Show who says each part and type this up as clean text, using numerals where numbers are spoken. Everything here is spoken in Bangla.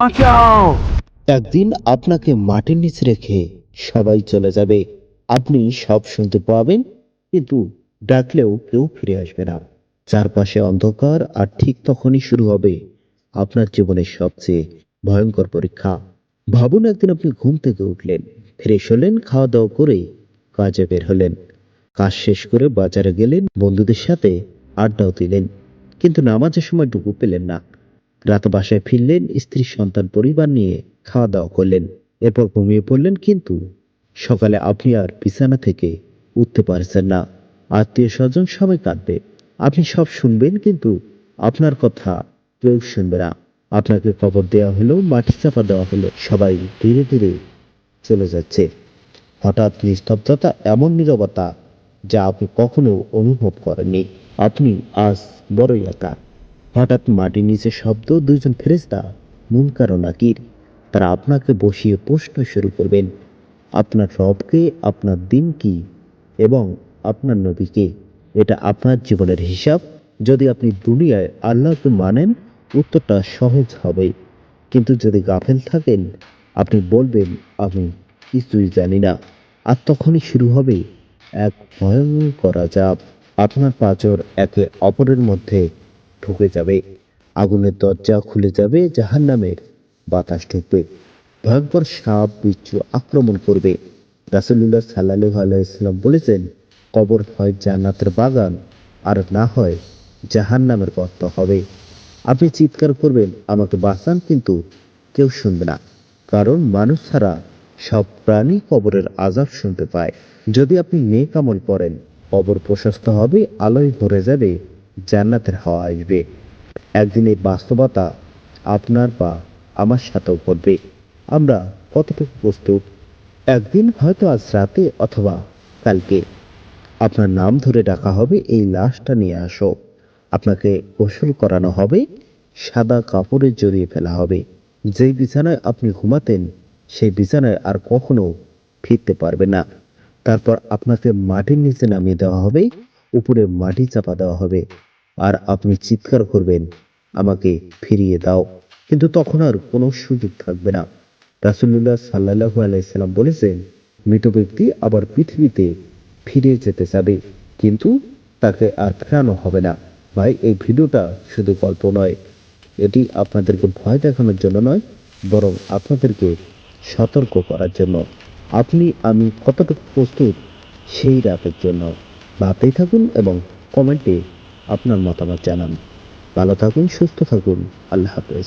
Speaker 1: বাঁচাও!
Speaker 2: একদিন আপনাকে মাটির নিচে রেখে সবাই চলে যাবে। আপনি সব শুনতে পাবেন, কিন্তু ডাকলেও কেউ ফিরে আসবে না। চারপাশে অন্ধকার, আর ঠিক তখনই শুরু হবে আপনার জীবনের সবচেয়ে ভয়ঙ্কর পরীক্ষা। ভাবুন, একদিন আপনি ঘুম থেকে উঠলেন, ফ্রেশ হলেন, খাওয়া দাওয়া করে কাজে বের হলেন। কাজ শেষ করে বাজারে গেলেন, বন্ধুদের সাথে আড্ডাও দিলেন, কিন্তু নামাজের সময় টুকু পেলেন না। রাতে বাসায় ফিরলেন, স্ত্রী, সন্তান, পরিবার নিয়ে খাওয়া দাওয়া করলেন, এরপর ঘুমিয়ে পড়লেন, কিন্তু সকালে আপনি আর বিছানা থেকে উঠতে পারছেন না। আত্মীয় স্বজন সবাই কাঁদবে, আপনি সব শুনবেন, কিন্তু আপনার কথা কেউ শুনবে না। আপনাকে কবর দেওয়া হলো, মাটি চাপা দেওয়া হলো, সবাই ধীরে ধীরে চলে যাচ্ছে। হঠাৎ নিস্তব্ধতা, এমন নীরবতা যা আপনি কখনো অনুভব করেননি। আপনি আজ বড়ই একা। হঠাৎ মাটির নিচে শব্দ, দুইজন ফেরেশতা, মুনকার ও নাকির। তারা আপনাকে বসিয়ে প্রশ্ন শুরু করবেন। আপনার রবকে, আপনার দিন কি, এবং আপনার নবীকে। এটা আপনার জীবনের হিসাব। যদি আপনি দুনিয়ায় আল্লাহকে মানেন, উত্তরটা সহজ হবে, কিন্তু যদি গাফেল থাকেন, আপনি বলবেন, আমি কিছুই জানি না। আর তখনই শুরু হবে এক ভয়ঙ্কর আযাব। আপনার পাঁজর একে অপরের মধ্যে ঢুকে যাবে, আগুনের দরজা খুলে যাবে, জাহান্নামের বাতাস ঢুকবে, ভয়ঙ্কর সাপ বিচ্ছু আক্রমণ করবে। রাসূলুল্লাহ সাল্লাল্লাহু আলাইহি ওয়াসাল্লাম বলেছেন, কবর হয় জান্নাতের বাগান, আর না হয় জাহান্নামের গর্ত হবে। আপনি চিৎকার করবেন, আমাকে বাঁচান, কিন্তু কেউ শুনবে না, কারণ মানুষ ছাড়া সব প্রাণী কবরের আযাব শুনতে পায়। যদি আপনি নেক আমল করেন, কবর প্রশস্ত হবে, আলোয় ভরে যাবে, জান্নাতের হাওয়া আসবে। একদিন এই বাস্তবতা আপনার বা আমার সাথেও ঘটবে। আমরা কতটুকু প্রস্তুত? একদিন, হয়তো আজ রাতে অথবা কালকে, আপনার নাম ধরে ডাকা হবে, এই লাশটা নিয়ে আসো। আপনাকে গোসল করানো হবে, সাদা কাপড়ে জড়িয়ে ফেলা হবে। যেই বিছানায় আপনি ঘুমাতেন, সেই বিছানায় আর কখনো ফিরতে পারবে না। তারপর আপনাকে মাটির নিচে নামিয়ে দেওয়া হবে, উপরে মাটি চাপা দেওয়া হবে, আর আপনি চিৎকার করবেন, আমাকে ফিরিয়ে দাও। কিন্তু তখন আর কোনো সুযোগ থাকবে না। রাসূলুল্লাহ সাল্লাল্লাহু আলাইহি সাল্লাম বলেছেন, মৃত ব্যক্তি আবার পৃথিবীতে ফিরে যেতে চাবে, কিন্তু তাকে আর ফেরানো হবে না। ভাই, এই ভিডিওটা শুধু গল্প নয়, এটি আপনাদেরকে ভয় দেখানোর জন্য নয়, বরং আপনাদেরকে সতর্ক করার জন্য। আপনি আমি কতটুকু প্রস্তুত সেই রাতের জন্য? ভাবতেই থাকুন এবং কমেন্টে আপনার মতামত জানান। ভালো থাকুন, সুস্থ থাকুন। আল্লাহ হাফেজ।